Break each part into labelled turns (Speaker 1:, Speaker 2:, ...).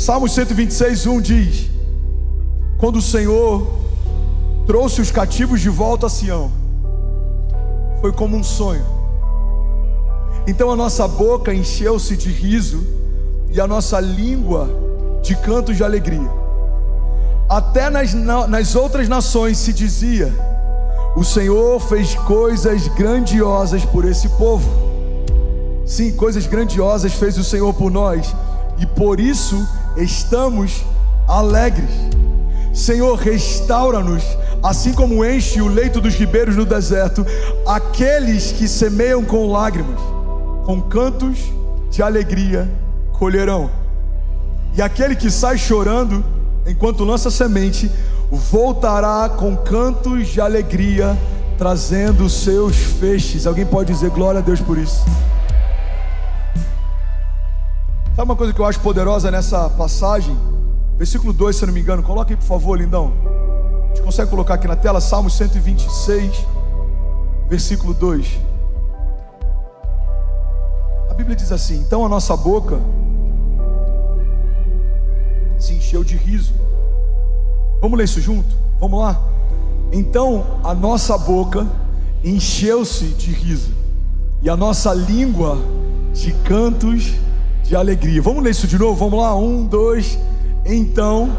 Speaker 1: Salmo 126:1 diz: quando o Senhor trouxe os cativos de volta a Sião, foi como um sonho. Então a nossa boca encheu-se de riso e a nossa língua de cantos de alegria. Até nas outras nações se dizia: o Senhor fez coisas grandiosas por esse povo. Sim, coisas grandiosas fez o Senhor por nós, e por isso estamos alegres. Senhor, restaura-nos, assim como enche o leito dos ribeiros no deserto. Aqueles que semeiam com lágrimas, com cantos de alegria colherão. E aquele que sai chorando enquanto lança semente, voltará com cantos de alegria, trazendo os seus feixes. Alguém pode dizer glória a Deus por isso? Sabe uma coisa que eu acho poderosa nessa passagem? Versículo 2, se eu não me engano. Coloca aí por favor, lindão. A gente consegue colocar aqui na tela? Salmo 126, versículo 2. A Bíblia diz assim: então a nossa boca se encheu de riso. Vamos ler isso junto? Vamos lá? Então a nossa boca encheu-se de riso e a nossa língua de cantos de alegria. Vamos ler isso de novo? Vamos lá? 1, 2. Então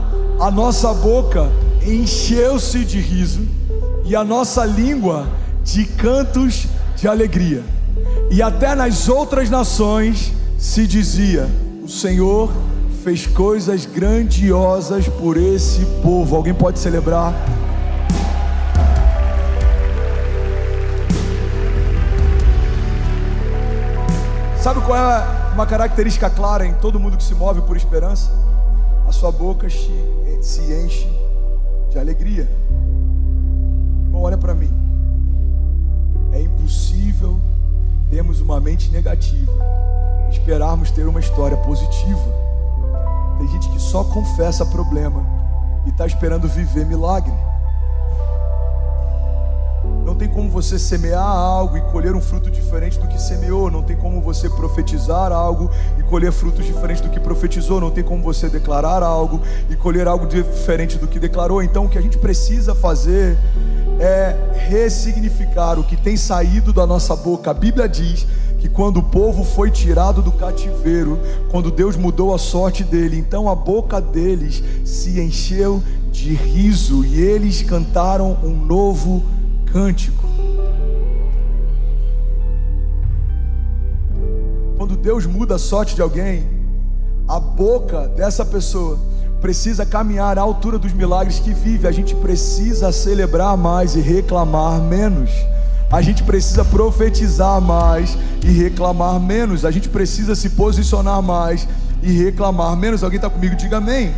Speaker 1: a nossa boca encheu-se de riso e a nossa língua de cantos de alegria. E até nas outras nações se dizia: o Senhor fez coisas grandiosas por esse povo. Alguém pode celebrar? Sabe qual é uma característica clara em todo mundo que se move por esperança? A sua boca se enche de alegria. Irmão, olha para mim. É impossível termos uma mente negativa, esperarmos ter uma história positiva. Tem gente que só confessa problema e está esperando viver milagre. Não tem como você semear algo e colher um fruto diferente do que semeou. Não tem como você profetizar algo e colher frutos diferentes do que profetizou. Não tem como você declarar algo e colher algo diferente do que declarou. Então o que a gente precisa fazer é ressignificar o que tem saído da nossa boca. A Bíblia diz que quando o povo foi tirado do cativeiro, quando Deus mudou a sorte dele, então a boca deles se encheu de riso e eles cantaram um novo cântico. Quando Deus muda a sorte de alguém, a boca dessa pessoa precisa caminhar à altura dos milagres que vive. A gente precisa celebrar mais e reclamar menos. A gente precisa profetizar mais e reclamar menos. A gente precisa se posicionar mais e reclamar menos. Alguém está comigo? Diga amém.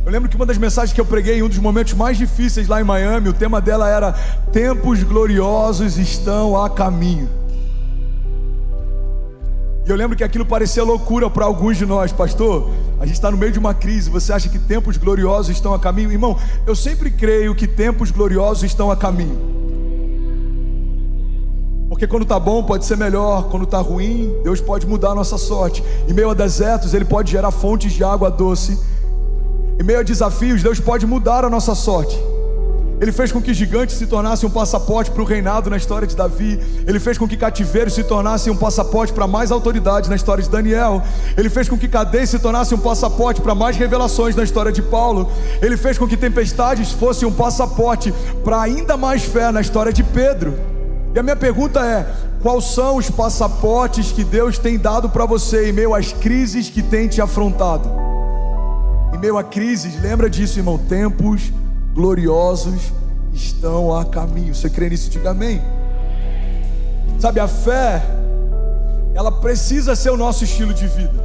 Speaker 1: Eu lembro que uma das mensagens que eu preguei em um dos momentos mais difíceis lá em Miami, o tema dela era: tempos gloriosos estão a caminho. E eu lembro que aquilo parecia loucura para alguns de nós. Pastor, a gente está no meio de uma crise, você acha que tempos gloriosos estão a caminho? Irmão, eu sempre creio que tempos gloriosos estão a caminho. Porque quando está bom pode ser melhor, quando está ruim, Deus pode mudar a nossa sorte. Em meio a desertos, Ele pode gerar fontes de água doce. Em meio a desafios, Deus pode mudar a nossa sorte. Ele fez com que gigantes se tornassem um passaporte para o reinado na história de Davi. Ele fez com que cativeiros se tornassem um passaporte para mais autoridade na história de Daniel. Ele fez com que cadeias se tornassem um passaporte para mais revelações na história de Paulo. Ele fez com que tempestades fossem um passaporte para ainda mais fé na história de Pedro. E a minha pergunta é: quais são os passaportes que Deus tem dado para você em meio às crises que tem te afrontado? Em meio a crises, lembra disso, irmão: tempos gloriosos estão a caminho. Você crê nisso? Diga amém. Sabe, a fé, ela precisa ser o nosso estilo de vida.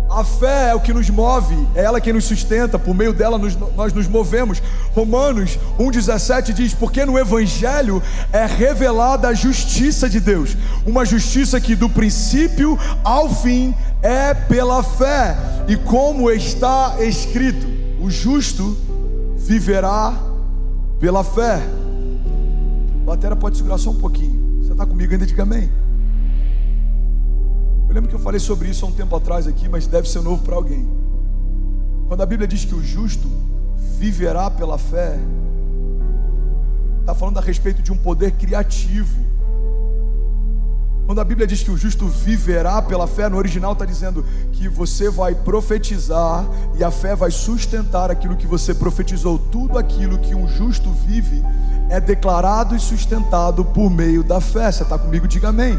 Speaker 1: A fé é o que nos move, é ela quem nos sustenta, por meio dela nós nos movemos. Romanos 1,17 diz: porque no Evangelho é revelada a justiça de Deus, uma justiça que do princípio ao fim é pela fé. E como está escrito: o justo viverá pela fé. A bateria pode segurar só um pouquinho. Você está comigo ainda? Diga amém. Eu lembro que eu falei sobre isso há um tempo atrás aqui, mas deve ser novo para alguém. Quando a Bíblia diz que o justo viverá pela fé, está falando a respeito de um poder criativo. Quando a Bíblia diz que o justo viverá pela fé, no original está dizendo que você vai profetizar e a fé vai sustentar aquilo que você profetizou. Tudo aquilo que um justo vive é declarado e sustentado por meio da fé. Você está comigo? Diga amém.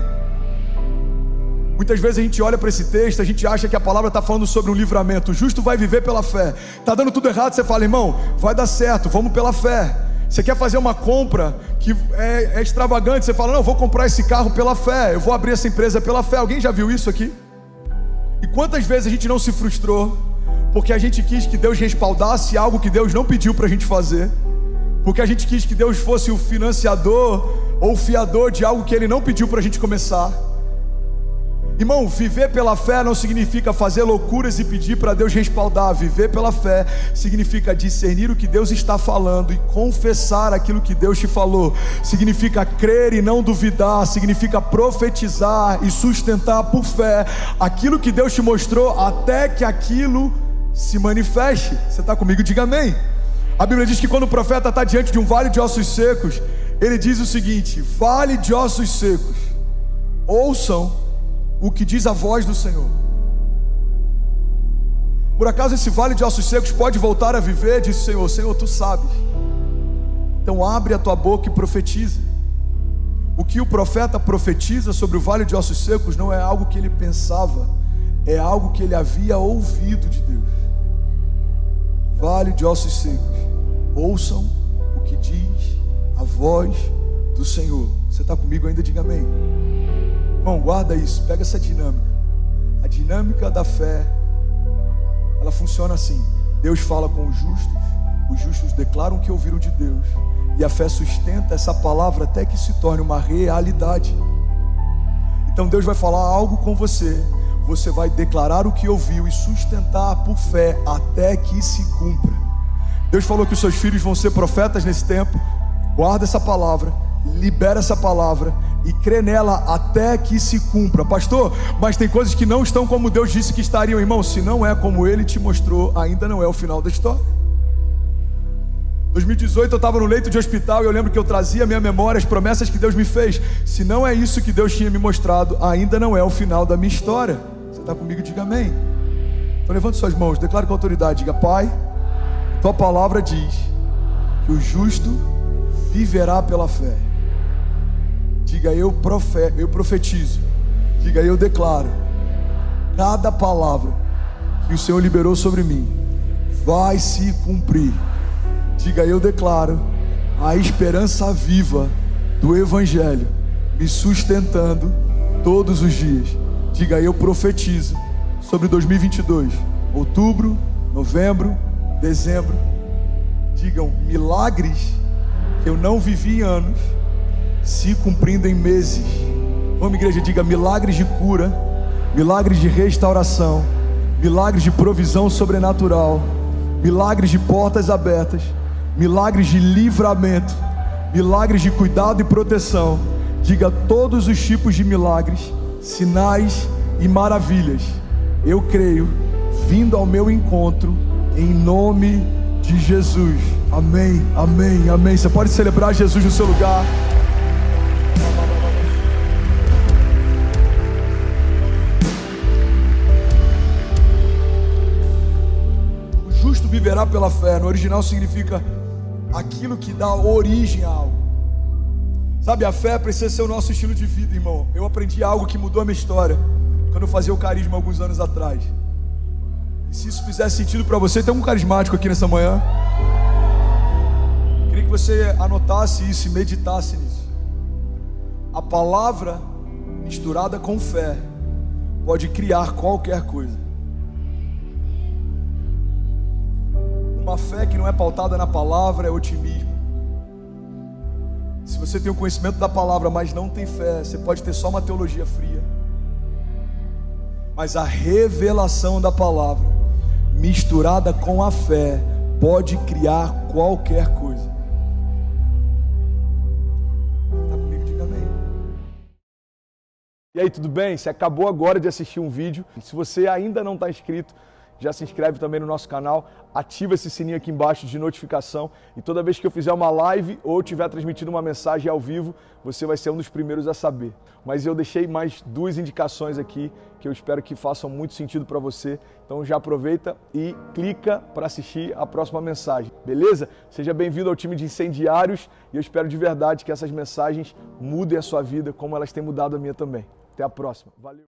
Speaker 1: Muitas vezes a gente olha para esse texto, a gente acha que a palavra está falando sobre um livramento. O justo vai viver pela fé. Está dando tudo errado, você fala, irmão, vai dar certo, vamos pela fé. Você quer fazer uma compra que é extravagante, você fala, não, eu vou comprar esse carro pela fé, eu vou abrir essa empresa pela fé. Alguém já viu isso aqui? E quantas vezes a gente não se frustrou porque a gente quis que Deus respaldasse algo que Deus não pediu para a gente fazer, porque a gente quis que Deus fosse o financiador ou o fiador de algo que Ele não pediu para a gente começar. Irmão, viver pela fé não significa fazer loucuras e pedir para Deus respaldar. Viver pela fé significa discernir o que Deus está falando e confessar aquilo que Deus te falou. Significa crer e não duvidar. Significa profetizar e sustentar por fé aquilo que Deus te mostrou até que aquilo se manifeste. Você está comigo? Diga amém. A Bíblia diz que quando o profeta está diante de um vale de ossos secos, ele diz o seguinte: vale de ossos secos, ouçam o que diz a voz do Senhor. Por acaso esse vale de ossos secos pode voltar a viver? Diz o Senhor. Senhor, tu sabes. Então abre a tua boca e profetiza. O que o profeta profetiza sobre o vale de ossos secos não é algo que ele pensava, é algo que ele havia ouvido de Deus. Vale de ossos secos, ouçam o que diz a voz do Senhor. Você está comigo ainda? Diga amém. Irmão, guarda isso, pega essa dinâmica. A dinâmica da fé, ela funciona assim: Deus fala com os justos declaram que ouviram de Deus, e a fé sustenta essa palavra até que se torne uma realidade. Então Deus vai falar algo com você, você vai declarar o que ouviu e sustentar por fé até que se cumpra. Deus falou que os seus filhos vão ser profetas nesse tempo. Guarda essa palavra, libera essa palavra e crê nela até que se cumpra. Pastor, mas tem coisas que não estão como Deus disse que estariam. Irmão, se não é como Ele te mostrou, ainda não é o final da história. 2018 eu estava no leito de hospital e eu lembro que eu trazia à minha memória as promessas que Deus me fez. Se não é isso que Deus tinha me mostrado, ainda não é o final da minha história. Você está comigo? Diga amém. Então levante suas mãos, declare com autoridade, diga: Pai, tua palavra diz que o justo viverá pela fé. Diga: eu profetizo. Diga: eu declaro. Cada palavra que o Senhor liberou sobre mim vai se cumprir. Diga: eu declaro a esperança viva do Evangelho me sustentando todos os dias. Diga: eu profetizo sobre 2022, outubro, novembro, dezembro. Digam: milagres que eu não vivi em anos se cumprindo em meses. Vamos, igreja, diga: milagres de cura, milagres de restauração, milagres de provisão sobrenatural, milagres de portas abertas, milagres de livramento, milagres de cuidado e proteção. Diga: todos os tipos de milagres, sinais e maravilhas, eu creio, vindo ao meu encontro, em nome de Jesus. Amém, amém, amém. Você pode celebrar Jesus no seu lugar. Viverá pela fé, no original significa aquilo que dá origem a algo. Sabe, a fé precisa ser o nosso estilo de vida, irmão. Eu aprendi algo que mudou a minha história quando eu fazia o carisma alguns anos atrás. E se isso fizer sentido para você, tem um carismático aqui nessa manhã. Eu queria que você anotasse isso e meditasse nisso. A palavra misturada com fé pode criar qualquer coisa. Uma fé que não é pautada na palavra é otimismo. Se você tem o conhecimento da palavra, mas não tem fé, você pode ter só uma teologia fria. Mas a revelação da palavra, misturada com a fé, pode criar qualquer coisa. Está comigo? Diga amém. E aí, tudo bem? Você acabou agora de assistir um vídeo. Se você ainda não está inscrito, já se inscreve também no nosso canal, ativa esse sininho aqui embaixo de notificação e toda vez que eu fizer uma live ou estiver transmitindo uma mensagem ao vivo, você vai ser um dos primeiros a saber. Mas eu deixei mais 2 indicações aqui que eu espero que façam muito sentido para você. Então já aproveita e clica para assistir a próxima mensagem, beleza? Seja bem-vindo ao time de incendiários e eu espero de verdade que essas mensagens mudem a sua vida como elas têm mudado a minha também. Até a próxima. Valeu!